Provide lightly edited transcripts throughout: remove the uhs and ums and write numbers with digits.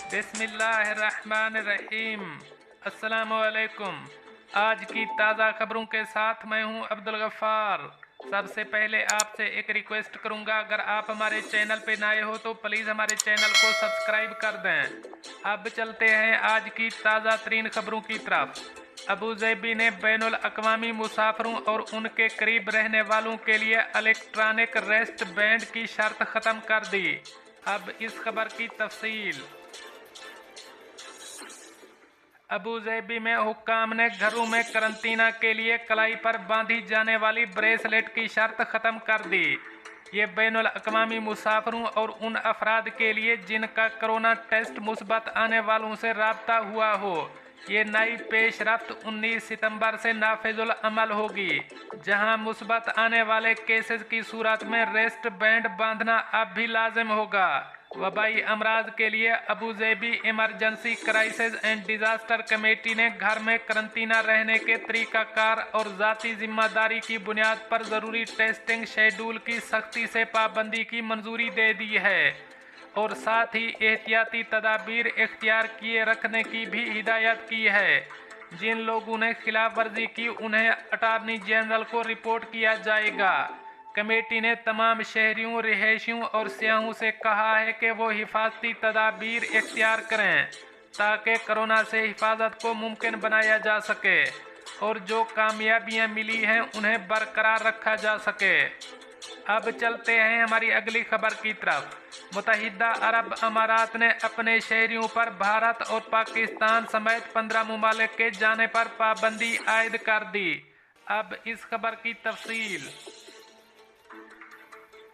बिस्मिल्लाहिर्रहमानिर्रहीम। अस्सलामुअलैकुम। आज की ताज़ा खबरों के साथ मैं हूं अब्दुल गफ्फार। सबसे पहले आपसे एक रिक्वेस्ट करूंगा, अगर आप हमारे चैनल पे नए हो तो प्लीज़ हमारे चैनल को सब्सक्राइब कर दें। अब चलते हैं आज की ताज़ा तरीन खबरों की तरफ। अबू ज़ैबी ने बैनुल अक़वामी मुसाफिरों और उनके करीब रहने वालों के लिए इलेक्ट्रॉनिक रेस्ट बैंड की शर्त ख़त्म कर दी। अब इस खबर की तफसील। अबू ज़ैबी में हुक्काम ने घरों में करंतना के लिए कलाई पर बांधी जाने वाली ब्रेसलेट की शर्त ख़त्म कर दी। ये बैनुल अक़वामी मुसाफिरों और उन अफराद के लिए जिनका कोरोना टेस्ट मुस्बत आने वालों से राब्ता हुआ हो। ये नई पेशरफ्त 19 सितंबर से नाफिजुल अमल होगी, जहां मुस्बत आने वाले केसेस की सूरत में रेस्ट बैंड बांधना अब भी लाजिम होगा। वबाई अमराज के लिए Abu Dhabi emergency crisis and disaster committee ने घर में करंतना रहने के तरीक़ाकार और ज़ाती जिम्मेदारी की बुनियाद पर ज़रूरी टेस्टिंग शेड्यूल की सख्ती से पाबंदी की मंजूरी दे दी है और साथ ही एहतियाती तदाबीर इख्तियार किए रखने की भी हिदायत की है। जिन लोगों ने खिलाफ वर्जी की उन्हें अटारनी जनरल को रिपोर्ट किया जाएगा। कमेटी ने तमाम शहरियों, रिहायशियों और सियाहों से कहा है कि वो हिफाजती तदाबीर इख्तियार करें ताकि कोरोना से हिफाजत को मुमकिन बनाया जा सके और जो कामयाबियां मिली हैं उन्हें बरकरार रखा जा सके। अब चलते हैं हमारी अगली खबर की तरफ। मुत्तहिदा अरब अमारात ने अपने शहरियों पर भारत और पाकिस्तान समेत 15 मुमालिक के जाने पर पाबंदी आयद कर दी। अब इस खबर की तफसील।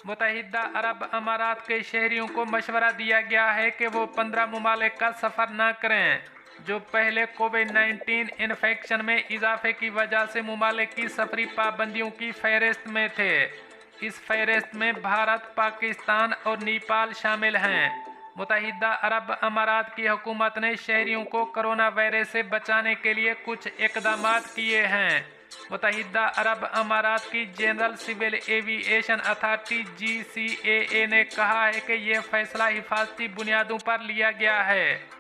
मुत्तहिदा अरब अमारात के शहरियों को मशवरा दिया गया है कि वो 15 मुमालिक का सफ़र न करें जो पहले कोविड-19 इन्फेक्शन में इजाफे की वजह से मुमालिक की सफरी पाबंदियों की फहरिस्त में थे। इस फहरिस्त में भारत, पाकिस्तान और नेपाल शामिल हैं। मुत्तहिदा अरब अमारात की हुकूमत ने शहरियों को कोरोना वायरस से बचाने के लिए कुछ इक़दाम किए हैं। मुत्तहिदा अरब अमारात की general civil aviation authority GCAA ने कहा है कि यह फैसला हिफाजती बुनियादों पर लिया गया है।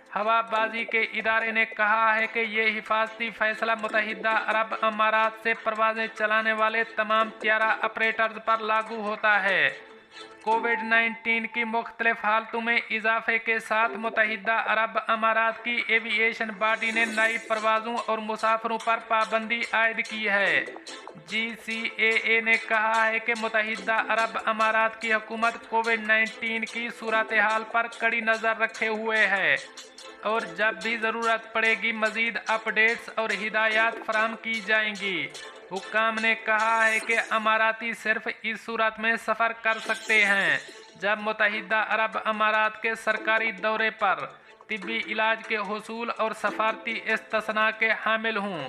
हवाबाजी के इदारे ने कहा है कि ये हिफाजती फैसला मुत्तहिदा अरब अमारात से परवाज़ें चलाने वाले तमाम त्यारा ऑपरेटर्स पर लागू होता है। कोविड-19 की मुख्तलिफ हालतों में इजाफे के साथ मुत्तहिदा अरब अमारात की एविएशन बॉडी ने नई परवाज़ों और मुसाफिरों पर पाबंदी आयद की है। GCAA ने कहा है कि मुत्तहिदा अरब अमारात की हुकूमत कोविड-19 की सूरत हाल पर कड़ी नज़र रखे हुए है और जब भी ज़रूरत पड़ेगी मज़ीद अपडेट्स और हिदायत फराहम की जाएंगी। हुक्काम ने कहा है कि अमाराती सिर्फ इस सूरत में सफ़र कर सकते हैं जब मुत्तहिदा अरब अमारात के सरकारी दौरे पर, तिब्बी इलाज के हुसूल और सफारती इस्तिस्ना के हामिल हों।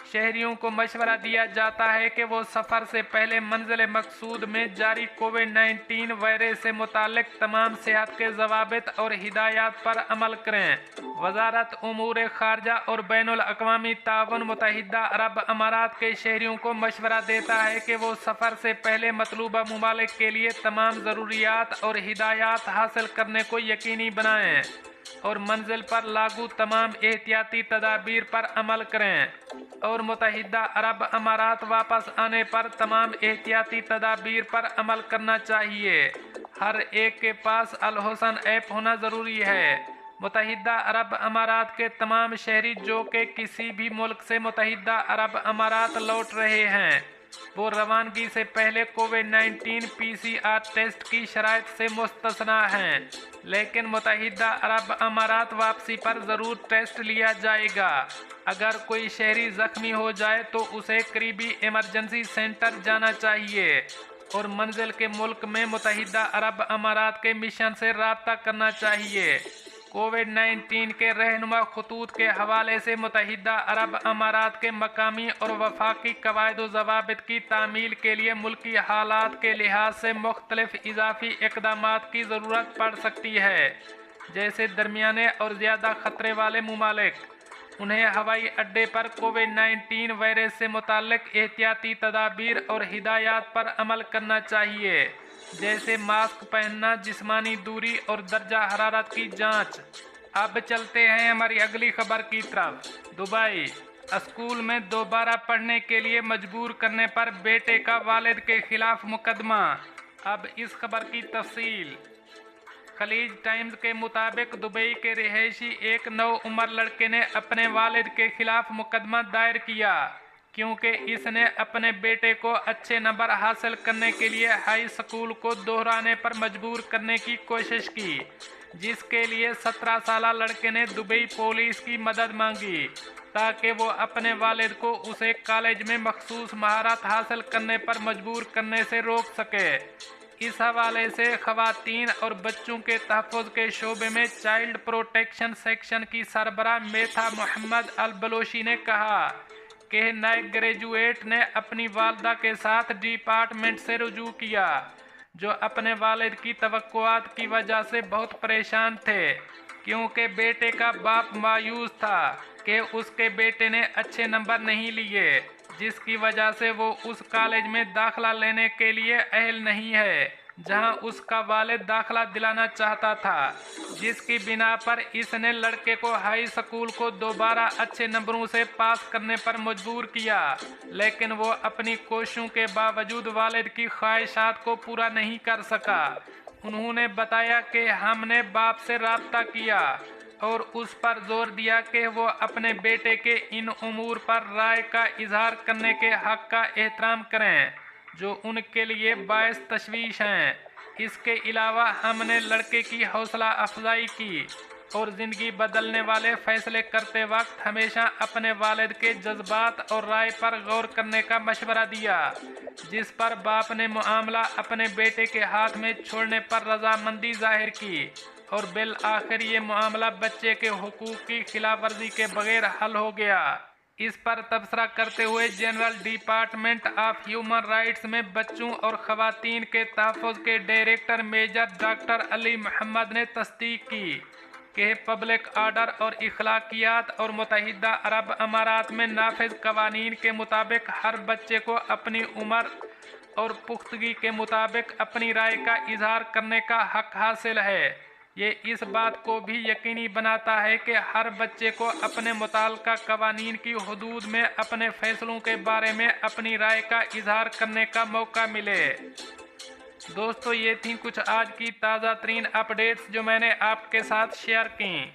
शहरियों को मशवरा दिया जाता है कि वो सफ़र से पहले मंजिल मकसूद में जारी कोविड-19 वायरस से मुताल्लिक तमाम सेहत के ज़वाबित और हिदायत पर अमल करें। वज़ारत उमूर ख़ारजा और बैनुल अक़वामी ताउन मुत्तहिदा अरब अमारात के शहरियों को मशवरा देता है कि वो सफ़र से पहले मतलूबा मुमालिक के लिए तमाम ज़रूरियात और हिदायत हासिल करने को यकीनी बनाएँ और मंजिल पर लागू तमाम एहतियाती तदाबीर पर अमल करें और मुत्तहिदा अरब अमारात वापस आने पर तमाम एहतियाती तदाबीर पर अमल करना चाहिए। हर एक के पास अल हुसन ऐप होना ज़रूरी है। मुत्तहिदा अरब अमारात के तमाम शहरी जो कि किसी भी मुल्क से मुत्तहिदा अरब अमारात लौट रहे हैं वो रवानगी से पहले कोविड-19 PCR टेस्ट की शराइत से मुस्तस्ना हैं, लेकिन मुत्तहिदा अरब अमारात वापसी पर ज़रूर टेस्ट लिया जाएगा। अगर कोई शहरी ज़ख्मी हो जाए तो उसे करीबी इमरजेंसी सेंटर जाना चाहिए और मंजिल के मुल्क में मुत्तहिदा अरब अमारात के मिशन से रब्ता करना चाहिए। कोविड-19 के रहनुमा खतूत के हवाले से मुत्तहिदा अरब अमारात के मकामी और वफाकी कवायद व ज़वाबित की तामील के लिए मुल्की हालात के लिहाज से मुख्तलिफ इजाफी इक़दामात की ज़रूरत पड़ सकती है, जैसे दरमियाने और ज़्यादा ख़तरे वाले मुमालिक। उन्हें हवाई अड्डे पर कोविड-19 वायरस से मुताल्लिक एहतियाती तदाबीर और हिदायत पर अमल करना चाहिए। जैसे मास्क पहनना, जिस्मानी दूरी और दर्जा हरारत की जांच। अब चलते हैं हमारी अगली खबर की तरफ। दुबई, स्कूल में दोबारा पढ़ने के लिए मजबूर करने पर बेटे का वालिद के खिलाफ मुकदमा। अब इस खबर की तफसील। खलीज टाइम्स के मुताबिक दुबई के रिहायशी एक नौ उम्र लड़के ने अपने वालिद के खिलाफ मुकदमा दायर किया क्योंकि इसने अपने बेटे को अच्छे नंबर हासिल करने के लिए हाई स्कूल को दोहराने पर मजबूर करने की कोशिश की, जिसके लिए 17 साल लड़के ने दुबई पुलिस की मदद मांगी ताकि वो अपने वालिद को उसे कॉलेज में मखसूस महारत हासिल करने पर मजबूर करने से रोक सके। इस हवाले से खवातीन और बच्चों के तहफ़्फ़ुज़ के शोबे में चाइल्ड प्रोटेक्शन सेक्शन की सरबराह मेथा मोहम्मद अल बलोशी ने कहा कि नए ग्रेजुएट ने अपनी वालदा के साथ डिपार्टमेंट से रुजू किया, जो अपने वालिद की तवक्कुआत की वजह से बहुत परेशान थे, क्योंकि बेटे का बाप मायूस था कि उसके बेटे ने अच्छे नंबर नहीं लिए, जिसकी वजह से वो उस कॉलेज में दाखिला लेने के लिए अहल नहीं है जहां उसका वालिद दाखिला दिलाना चाहता था, जिसकी बिना पर इसने लड़के को हाई स्कूल को दोबारा अच्छे नंबरों से पास करने पर मजबूर किया, लेकिन वो अपनी कोशिशों के बावजूद वालिद की ख्वाहिशात को पूरा नहीं कर सका। उन्होंने बताया कि हमने बाप से राब्ता किया और उस पर जोर दिया कि वो अपने बेटे के इन उमूर पर राय का इजहार करने के हक का एहतराम करें जो उनके लिए बायस तशवीश हैं। इसके अलावा हमने लड़के की हौसला अफजाई की और ज़िंदगी बदलने वाले फैसले करते वक्त हमेशा अपने वालिद के जज्बात और राय पर गौर करने का मशवरा दिया, जिस पर बाप ने मामला अपने बेटे के हाथ में छोड़ने पर रजामंदी जाहिर की और बिल आखिर ये मामला बच्चे के हुकूक की खिलाफ वर्जी के बगैर हल हो गया। इस पर तबसरा करते हुए general department of human rights में बच्चों और खवातीन के तहफ़्फ़ुज़ के director major doctor Ali Mohammed ने तस्दीक की कि पब्लिक आर्डर और इखलाकियात और मुत्तहिदा अरब अमारात में नाफिज कवानीन के मुताबिक हर बच्चे को अपनी उम्र और पुख्तगी के मुताबिक अपनी राय का इजहार करने का हक हासिल है। ये इस बात को भी यकीनी बनाता है कि हर बच्चे को अपने मुताल्लिका कवानीन की हुदूद में अपने फैसलों के बारे में अपनी राय का इजहार करने का मौका मिले। दोस्तों, ये थी कुछ आज की ताज़ा तरीन अपडेट्स जो मैंने आपके साथ शेयर की।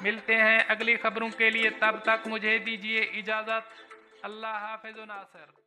मिलते हैं अगली खबरों के लिए, तब तक मुझे दीजिए इजाज़त। अल्लाह हाफ़िज़ नासिर।